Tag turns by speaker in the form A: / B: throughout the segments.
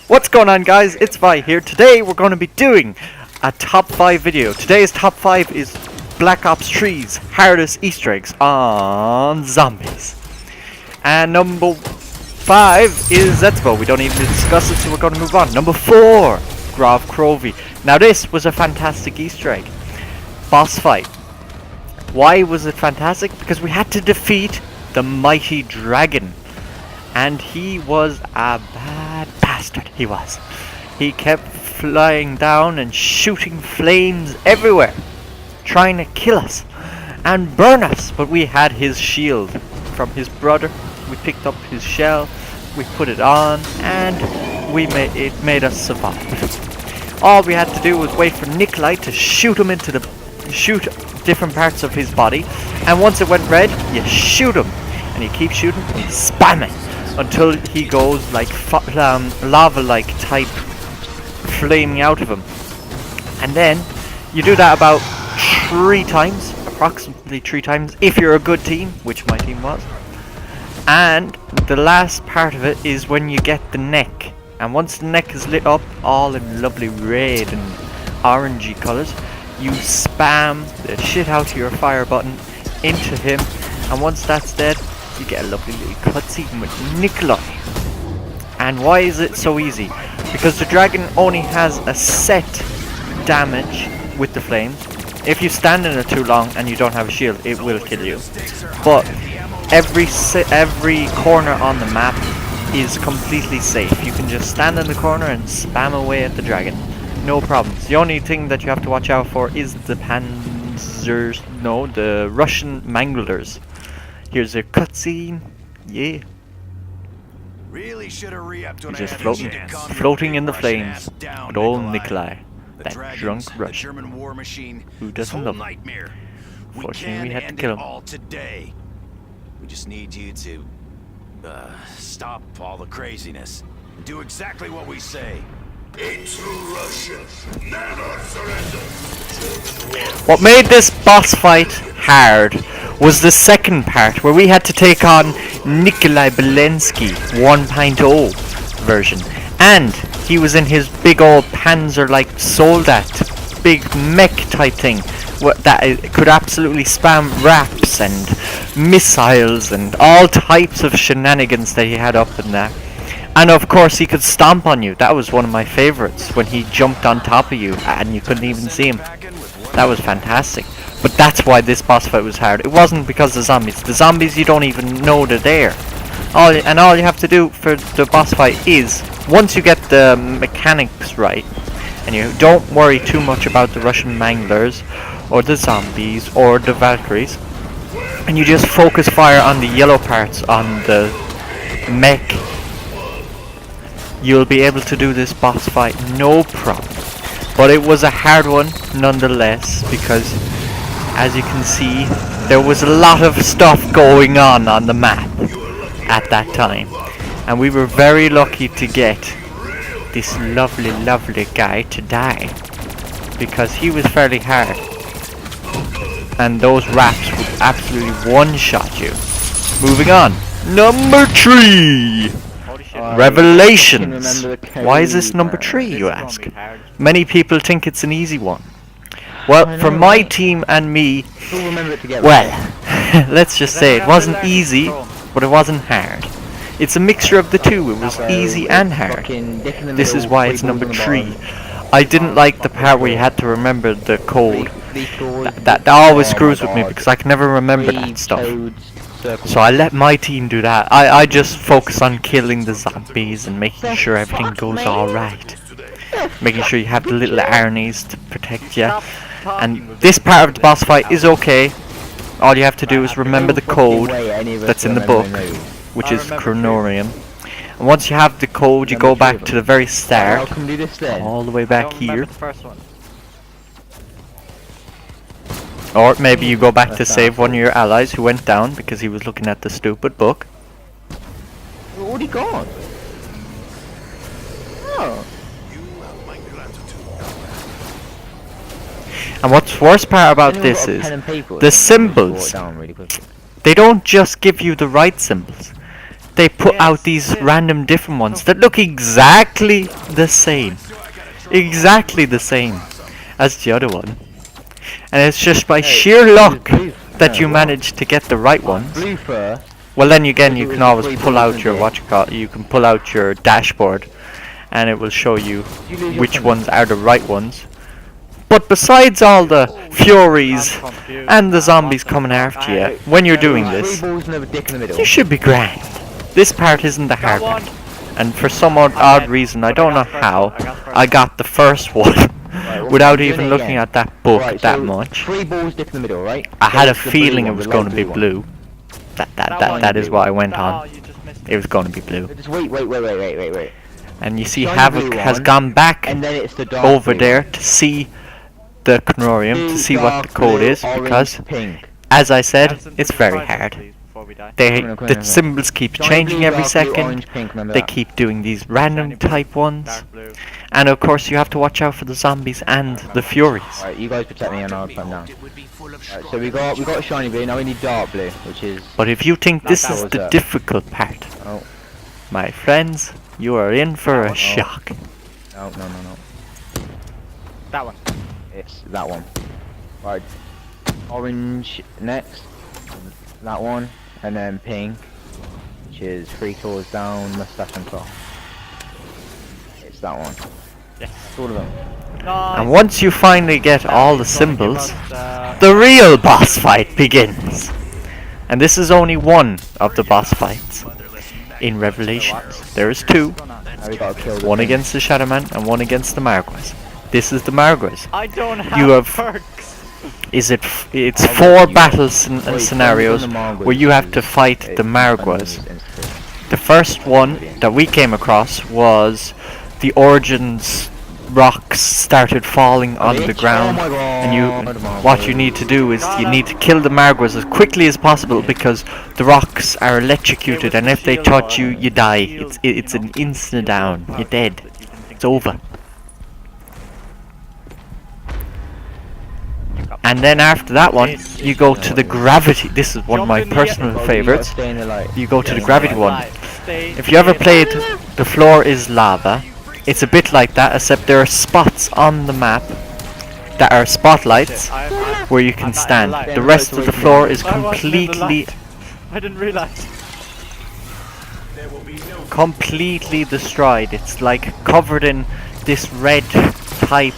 A: What's going on, guys? It's Vi here. Today we're going to be doing a top 5 video. Today's top 5 is Black Ops 3's hardest Easter eggs on zombies. And number 5 is Zetbo. We don't even discuss it, so we're going to move on. Number 4, Grav Crovey. Now this was a fantastic Easter egg. Boss fight. Why was it fantastic? Because we had to defeat the mighty dragon. And he was a bad bastard, he was. He kept flying down and shooting flames everywhere, trying to kill us and burn us. But we had his shield from his brother. We picked up his shell, we put it on, and it made us survive. All we had to do was wait for Nikolai to shoot different parts of his body, and once it went red, you shoot him, and you keep shooting and you spam it until he goes like lava-like type flaming out of him. And then you do that about 3 times, approximately 3 times, if you're a good team, which my team was. And the last part of it is when you get the neck, and once the neck is lit up all in lovely red and orangey colours, you spam the shit out of your fire button into him, and once that's dead, you get a lovely little cutscene with Nikolai. And why is it so easy? Because the dragon only has a set damage with the flames. If you stand in it too long and you don't have a shield, it will kill you. But every corner on the map is completely safe. You can just stand in the corner and spam away at the dragon. No problems. The only thing that you have to watch out for is the the Russian manglers. Here's a cutscene. Yeah.
B: Really should have re-upped when
A: He's just
B: I had
A: floating in the flames.
B: Down,
A: With old Nikolai,
B: the
A: that
B: dragons,
A: drunk
B: the
A: Russian,
B: German war machine,
A: who
B: this
A: doesn't
B: whole
A: love him.
B: nightmare.
A: Fortunately, we had to
B: end
A: kill
B: it
A: him.
B: all today. We just need you to stop all the craziness and do exactly what we say.
C: Into Russia, never surrender.
A: What made this boss fight hard was the second part, where we had to take on Nikolai Belensky 1.0 version. And he was in his big old Panzer-like soldat, big mech type thing, that could absolutely spam raps and missiles and all types of shenanigans that he had up in there. And of course he could stomp on you. That was one of my favorites, when he jumped on top of you and you couldn't even see him. That was fantastic. But that's why this boss fight was hard. It wasn't because of the zombies. The zombies, you don't even know they're there. All you have to do for the boss fight is, once you get the mechanics right, and you don't worry too much about the Russian manglers or the zombies or the Valkyries, and you just focus fire on the yellow parts on the mech, you'll be able to do this boss fight no problem. But it was a hard one nonetheless, because as you can see, there was a lot of stuff going on the map at that time, and we were very lucky to get this lovely guy to die, because he was fairly hard, and those raps would absolutely one-shot you. Moving on, number 3. Revelations. Why is this number 3, you ask? Many people think it's an easy one. Well, for my team and me, well, let's just say it wasn't easy, but it wasn't hard. It's a mixture of the two. It was easy and hard. This is why it's number 3. I didn't like the part where you had to remember the code. That always screws with me, because I can never remember that stuff. So I let my team do that. I just focus on killing the zombies and making sure everything goes alright. Making sure you have the little armies to protect you. And this part of the boss fight is okay. All you have to do is remember the code that's in the book, which is Chronorium. And once you have the code, you go back to the very start, all the way back here. Or maybe you go back to save one of your allies who went down because he was looking at the stupid book.
D: We're already gone. Oh.
A: And what's worst part about this is the symbols. They don't just give you the right symbols. they put out these random different ones that look exactly the same. Exactly the same as the other one. And it's just by sheer luck that you manage to get the right ones.
D: Blue first.
A: Well, then again, you can always pull out your you can pull out your dashboard, and it will show you which ones are the right ones. But besides all the furies and the zombies coming after you, when you're doing this, you should be grand. This part isn't the hard part. And for some odd reason, I don't know how, I got the first one without even looking at that book that much.
D: 3 balls dip in the middle, right?
A: I had a feeling it was going to be blue. That is what I went on. It was going to be blue.
D: Just wait.
A: And you see Havoc has gone back
D: And then it's the dark
A: over
D: blue.
A: there to see the Canorium, to see what the code
D: Blue,
A: is,
D: orange,
A: because,
D: pink.
A: as I said, it's very hard. The symbols keep changing every second.
D: Orange, pink, remember
A: They
D: that.
A: keep doing these random type ones. And of course you have to watch out for the zombies and the furies.
D: Alright, you guys protect me and I'll come down. Alright, so we got shiny blue, now we need dark blue, which is...
A: But if you think this
D: That
A: is
D: was
A: the
D: it.
A: difficult part,
D: Oh,
A: my friends, you are in for a shock.
D: no.
E: That one.
D: It's that one. Right, orange next. That one. And then pink, which is 3 claws down, mustache on top. It's that one.
E: Yes.
D: It's all of them.
A: And once you finally get all the symbols, the real boss fight begins. And this is only one of the boss fights in Revelations. There is 2,
D: Now we gotta kill the
A: one
D: thing.
A: against the Shadow Man and one against the Marguas. This is the Marguas.
E: I don't have,
A: You have-
E: perks.
A: It's 4 battles and scenarios where you have to fight the Marguas. The first one that we came across was the Origins rocks started falling on the ground, and what you need to do is you need to kill the Marguas as quickly as possible, because the rocks are electrocuted, and if they touch you, you die. It's an instant down. You're dead. It's over. And then after that one, you go to the gravity. This is one of my personal favorites. You go to the gravity one. If you ever played The Floor is Lava, it's a bit like that, except there are spots on the map that are spotlights where you can stand. The rest of the floor is completely
E: I didn't realize.
A: completely destroyed. It's like covered in this red type.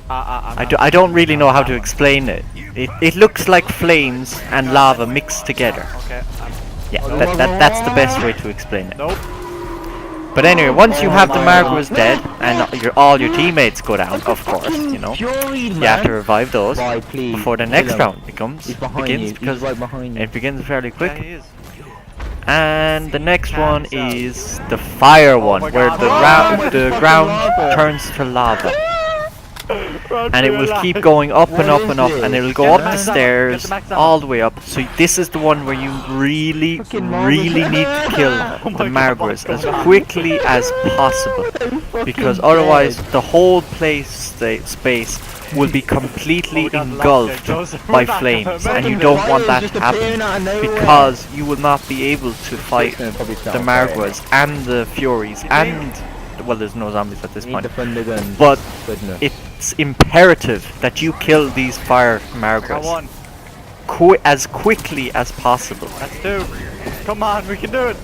A: I don't really know how to explain it. It looks like flames and lava mixed together.
E: Okay.
A: Yeah, that's the best way to explain it.
E: Nope.
A: But anyway, once you have the Marguas dead and all your teammates go down, of course, you know, you have to revive those before the next round begins, because it begins fairly
E: Yeah,
A: quick.
E: he is.
A: And the next one is the fire one, where the ground turns to lava. And it will keep going up and up and up, and it'll go up the stairs all the way up. So this is the one where you really need to kill the Marguas as quickly as possible, because otherwise the whole space will be completely engulfed by flames, and you don't want that to happen, because you will not be able to fight the Marguas and the Furies and, well, there's no zombies at this point, but it's imperative that you kill these fire Marguas as quickly as possible.
E: Let's do. Come on, we can do it.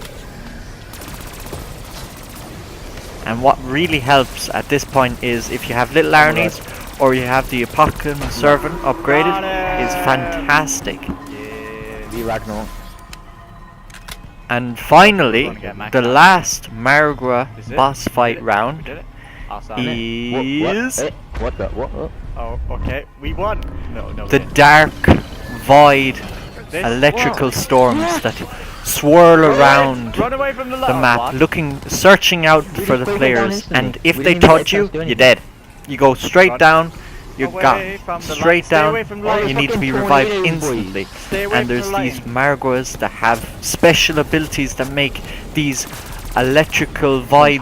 A: And what really helps at this point is if you have little Arnie's or you have the Apocalypse Servant upgraded, is fantastic.
D: Ragnarok.
A: And finally, the last Margua boss fight round is
D: What?
E: Oh, okay. We won. No.
A: the dark void electrical storms that swirl around
E: Run away from the
A: the map, searching out for the players, and if they touch you, you're dead. You go straight down, you're gone. Straight down, you need to be revived instantly. And there's these Marguas that have special abilities that make these electrical void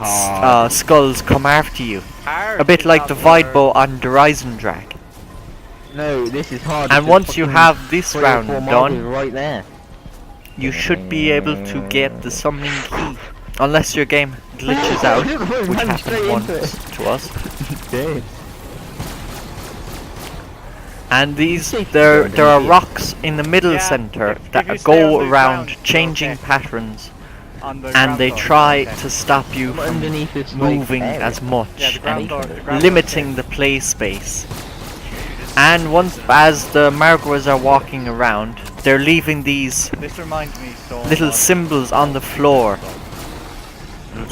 A: skulls come after you. A bit like the void bow on Horizon Drag.
D: No, this is hard.
A: And once you have this round done,
D: right there.
A: you should be able to get the summoning key. Unless your game glitches out, which
D: Ran
A: happened
D: straight into
A: once
D: it.
A: to us.
D: Dead.
A: And these,
D: Safety
A: there
D: guard
A: are
D: in the
A: rocks in the middle
E: Yeah,
A: center
E: if you
A: that
E: stay
A: go
E: on the
A: around
E: ground,
A: changing
E: okay.
A: patterns,
E: On the
A: and
E: ground
A: they
E: floor,
A: try
E: okay.
A: to stop you
D: Come
A: from
D: underneath this like,
A: moving
D: area.
A: as much
E: Yeah, the ground
A: and
E: floor. The ground floor
A: limiting
E: safe.
A: the play space. And once, as the Margwas are walking around, they're leaving these
E: This reminds me so
A: little
E: much
A: symbols on the floor.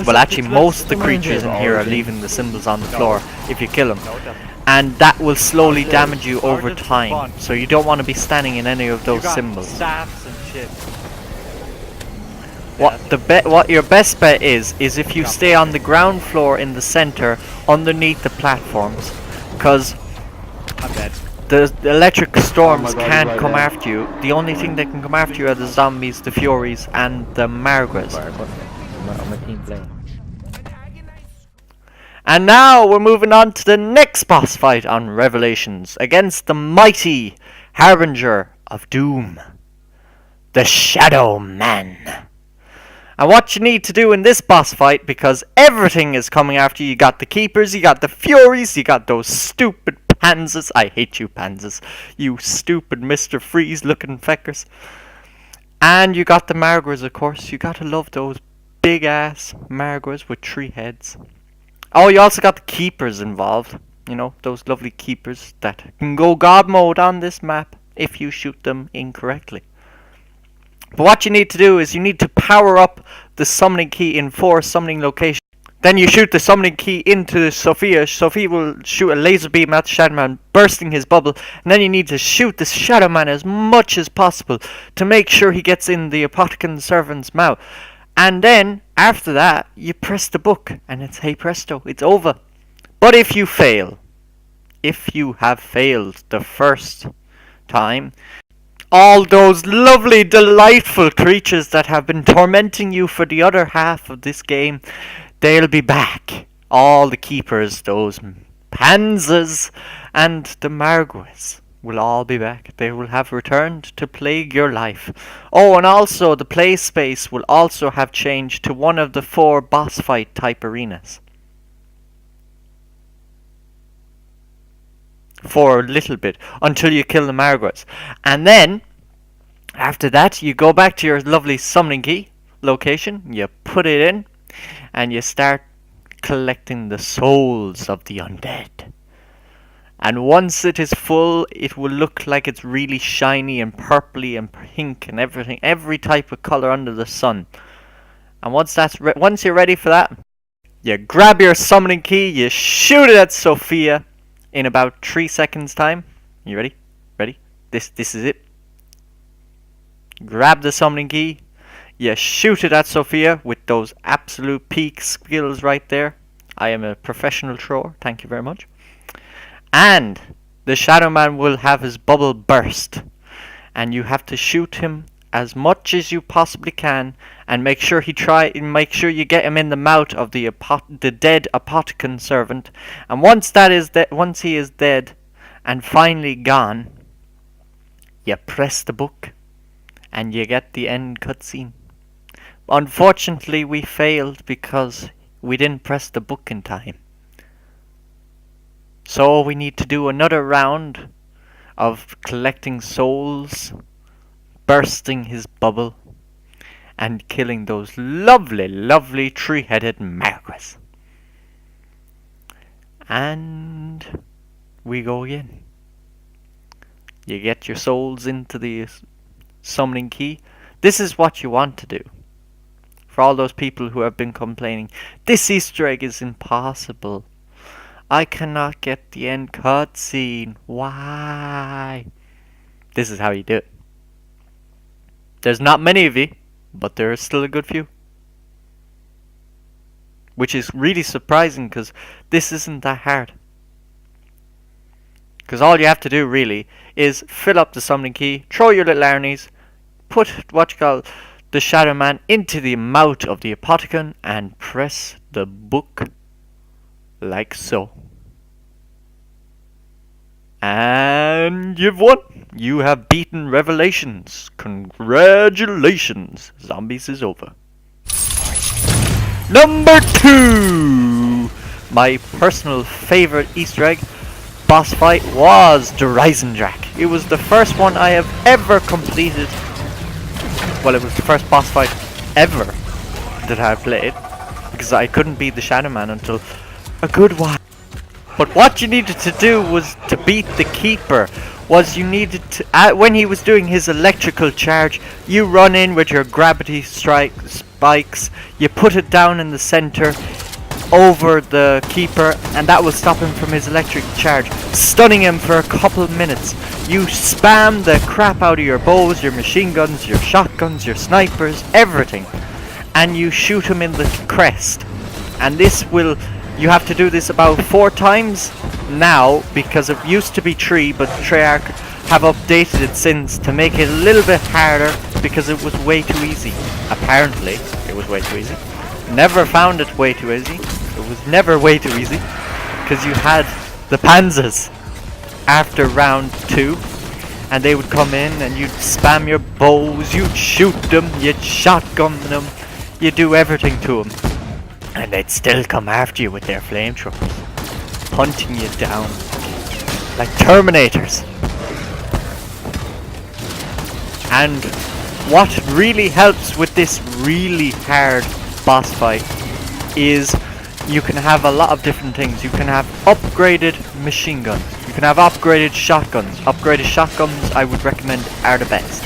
A: Well, actually, most of the creatures in here are leaving the symbols on the floor if you kill them.
E: No, it doesn't.
A: And that will slowly damage you over
E: Origins for
A: time.
E: fun.
A: So you don't want to be standing in any of
E: You
A: those
E: got
A: symbols.
E: staffs and shit.
A: What your best bet is if you stay on the ground floor in the center underneath the platforms, because
E: I'm dead.
A: the electric storms
D: God, he's
A: can't
D: right
A: come
D: there.
A: after you. The only thing that can come after you are the zombies, the furies, and the Margwas.
D: I'm a team player.
A: And now we're moving on to the next boss fight on Revelations against the mighty Harbinger of Doom, the Shadow Man. And what you need to do in this boss fight, because everything is coming after you, you got the Keepers, you got the Furies, you got those stupid Panzers. I hate you, Panzers. You stupid Mr. Freeze looking feckers. And you got the Margwas, of course. You gotta love those big ass Margwas with 3 heads. Oh, you also got the Keepers involved. You know, those lovely Keepers that can go God mode on this map if you shoot them incorrectly. But what you need to do is you need to power up the summoning key in 4 summoning locations. Then you shoot the summoning key into Sophia. Sophia will shoot a laser beam at the Shadow Man, bursting his bubble. And then you need to shoot the Shadow Man as much as possible to make sure he gets in the Apothicon Servant's mouth. And then, after that, you press the book, and it's hey presto, it's over. But if you fail, if you have failed the first time, all those lovely, delightful creatures that have been tormenting you for the other half of this game, they'll be back. All the Keepers, those Panzers, and the Margwas will all be back. They will have returned to plague your life. Oh, and also the play space will also have changed to one of the 4 boss fight type arenas. For a little bit, until you kill the Margwas. And then, after that, you go back to your lovely summoning key location, you put it in, and you start collecting the souls of the undead. And once it is full, it will look like it's really shiny and purpley and pink and everything, every type of color under the sun. And once you're ready for that, you grab your summoning key, you shoot it at Sophia in about 3 seconds time. You ready? Ready? This is it. Grab the summoning key, you shoot it at Sophia with those absolute peak skills right there. I am a professional thrower, thank you very much. And the Shadow Man will have his bubble burst, and you have to shoot him as much as you possibly can, and make sure you get him in the mouth of the dead Apothicon Servant. And once he is dead and finally gone, you press the book, and you get the end cutscene. Unfortunately, we failed because we didn't press the book in time. So we need to do another round of collecting souls, bursting his bubble, and killing those lovely, lovely 3-headed Margwas. And we go again. You get your souls into the summoning key. This is what you want to do. For all those people who have been complaining, this Easter egg is impossible. I cannot get the end cutscene. Why? This is how you do it. There's not many of you, but there is still a good few. Which is really surprising because this isn't that hard. Because all you have to do really is fill up the summoning key, throw your little arnies, put what you call the Shadow Man into the mouth of the Apothicon and press the book like so. And you've won. You have beaten Revelations. Congratulations. Zombies is over. Number 2! My personal favorite Easter egg boss fight was the Reisendrach. It was the first one I have ever completed. Well, it was the first boss fight ever that I played, because I couldn't beat the Shadow Man until a good while. But what you needed to do was to beat the Keeper. Was you needed to, when he was doing his electrical charge, you run in with your gravity spikes, you put it down in the center over the Keeper, and that will stop him from his electric charge, stunning him for a couple of minutes. You spam the crap out of your bows, your machine guns, your shotguns, your snipers, everything, and you shoot him in the crest. And this will, you have to do this about 4 times now, because it used to be 3, but Treyarch have updated it since to make it a little bit harder, because it was way too easy. Apparently, it was way too easy. Never found it way too easy. It was never way too easy, because you had the panzers after round 2, and they would come in and you'd spam your bows, you'd shoot them, you'd shotgun them, you'd do everything to them, and they'd still come after you with their flamethrowers, hunting you down like Terminators. And what really helps with this really hard boss fight is you can have a lot of different things. You can have upgraded machine guns, you can have upgraded shotguns. Upgraded shotguns, I would recommend, are the best.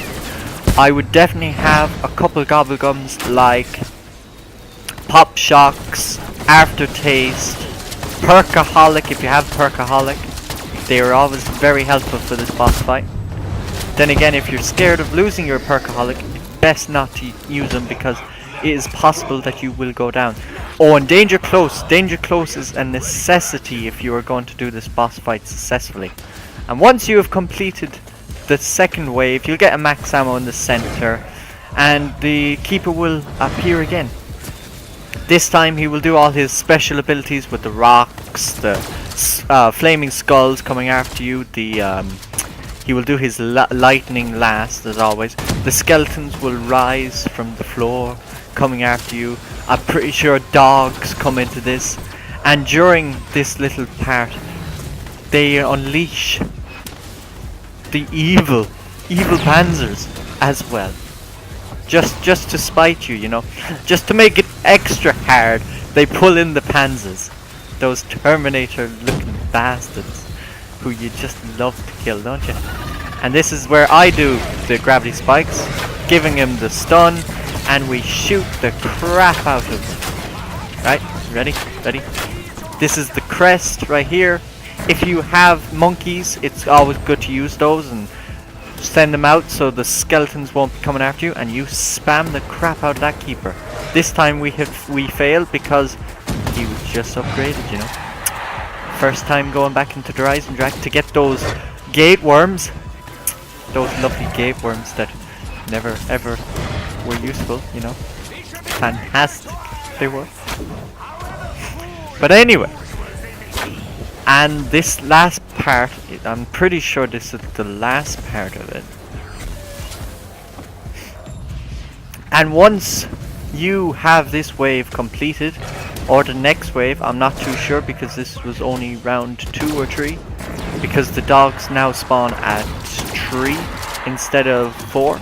A: I would definitely have a couple gobblegums like Pop Shocks, Aftertaste, Perkaholic. If you have Perkaholic, they are always very helpful for this boss fight. Then again, if you're scared of losing your Perkaholic, it's best not to use them, because it is possible that you will go down. Oh, and Danger Close. Danger Close is a necessity if you are going to do this boss fight successfully. And once you have completed the second wave, you'll get a max ammo in the center, and the Keeper will appear again. This time he will do all his special abilities with the rocks, the flaming skulls coming after you, he will do his lightning last, as always. The skeletons will rise from the floor, coming after you. I'm pretty sure dogs come into this. And during this little part, they unleash the evil panzers as well. Just to spite you, you know. Just to make it extra hard, they pull in the panzers. Those Terminator-looking bastards who you just love to kill, don't you? And this is where I do the gravity spikes, giving him the stun, and we shoot the crap out of him. Right? Ready? Ready? This is the crest right here. If you have monkeys, it's always good to use those and send them out so the skeletons won't be coming after you, and you spam the crap out of that Keeper. This time we failed because he was just upgraded, you know. First time going back into the Reisendrach to get those gate worms, those lovely gate worms that never ever were useful, you know. Fantastic they were. But anyway, and this last part, I'm pretty sure this is the last part of it. And once you have this wave completed, or the next wave, I'm not too sure, because this was only round 2 or 3, because the dogs now spawn at 3 instead of 4,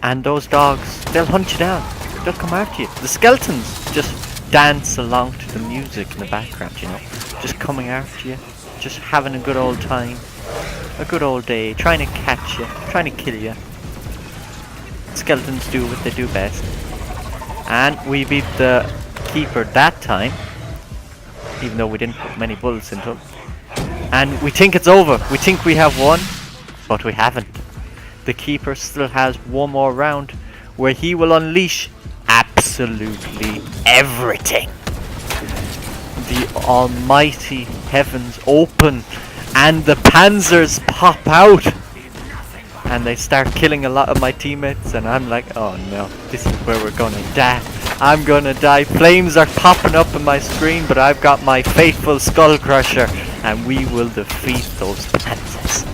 A: and those dogs, they'll hunt you down, they'll come after you. The skeletons just dance along to the music in the background, you know, just coming after you, just having a good old time, a good old day, trying to catch you, trying to kill you. Skeletons do what they do best. And we beat the Keeper that time, even though we didn't put many bullets into him. And we think it's over, we think we have won, but we haven't. The Keeper still has one more round where he will unleash absolutely everything. The almighty heavens open and the panzers pop out, and they start killing a lot of my teammates, and I'm like, oh no, this is where we're gonna die. I'm gonna die. Flames are popping up on my screen, but I've got my faithful Skull Crusher, and we will defeat those panzers.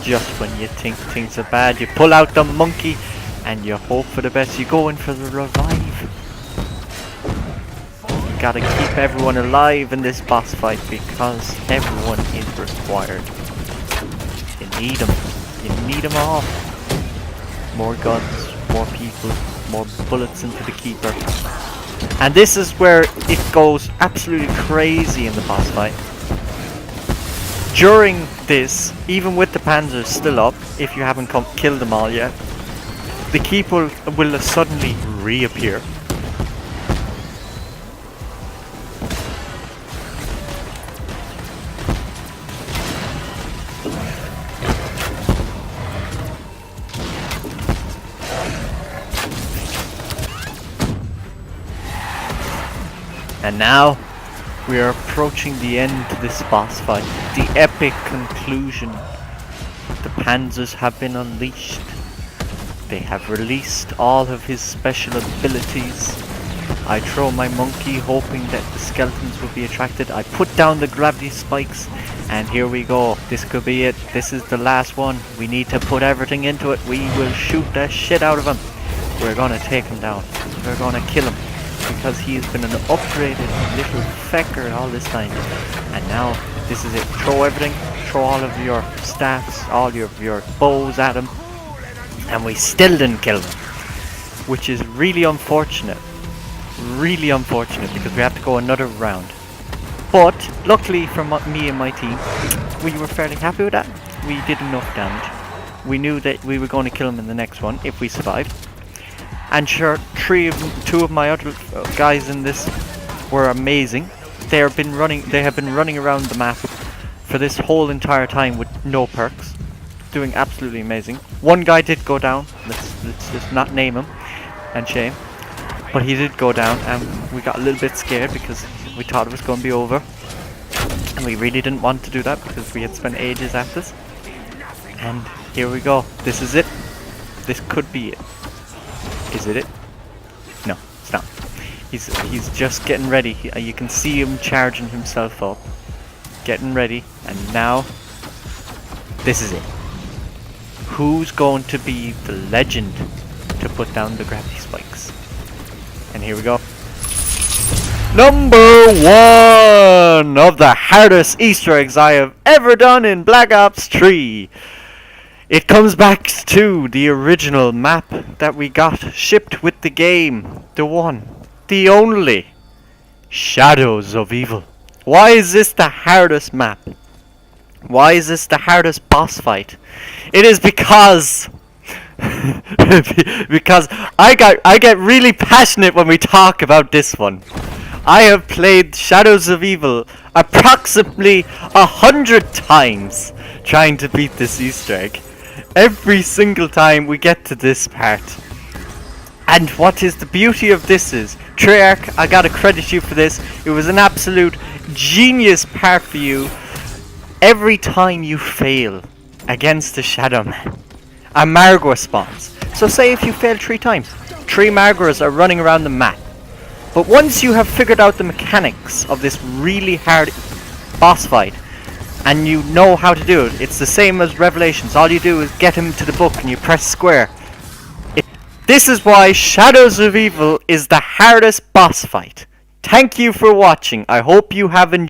A: just when you think things are bad, you pull out the monkey and you hope for the best. You go in for the revive. You gotta keep everyone alive in this boss fight because everyone is required. You need them. You need them all. More guns, more people, more bullets into the keeper. And this is where it goes absolutely crazy in the boss fight. During this, even with the panzers still up, if you haven't killed them all yet, the keeper will suddenly reappear. And now we are approaching the end of this boss fight, the epic conclusion. The panzers have been unleashed. They have released all of his special abilities. I throw my monkey hoping that the skeletons will be attracted. I put down the gravity spikes and here we go. This could be it. This is the last one. We need to put everything into it. We will shoot the shit out of him. We're gonna take him down. We're gonna kill him. Because he has been an upgraded little fecker all this time. And now, this is it. Throw everything. Throw all of your staffs, all of your bows at him. And we still didn't kill him. Which is really unfortunate. Really unfortunate because we have to go another round. But, luckily for me and my team, we were fairly happy with that. We did enough damage. We knew that we were going to kill him in the next one if we survived. And sure, two of my other guys in this were amazing. They have been running around the map for this whole entire time with no perks, doing absolutely amazing. One guy did go down. Let's just not name him, and shame. But he did go down, and we got a little bit scared because we thought it was going to be over, and we really didn't want to do that because we had spent ages at this. And here we go. This is it. This could be it. Is it? No, it's not. He's just getting ready. You can see him charging himself up, getting ready, and now this is it. Who's going to be the legend to put down the gravity spikes? And here we go. Number 1 of the hardest Easter eggs I have ever done in Black Ops 3. It comes back to the original map that we got shipped with the game. The one, the only, Shadows of Evil. Why is this the hardest map? Why is this the hardest boss fight? It is because because I get really passionate when we talk about this one. I have played Shadows of Evil approximately 100 times trying to beat this Easter egg. Every single time we get to this part. And what is the beauty of this is, Treyarch, I gotta credit you for this. It was an absolute genius part for you. Every time you fail against the Shadow Man, a Margwa spawns. So say if you fail 3 times, 3 Margwas are running around the map. But once you have figured out the mechanics of this really hard boss fight, and you know how to do it, it's the same as Revelations. All you do is get him to the book and you press square. This is why Shadows of Evil is the hardest boss fight. Thank you for watching. I hope you have enjoyed.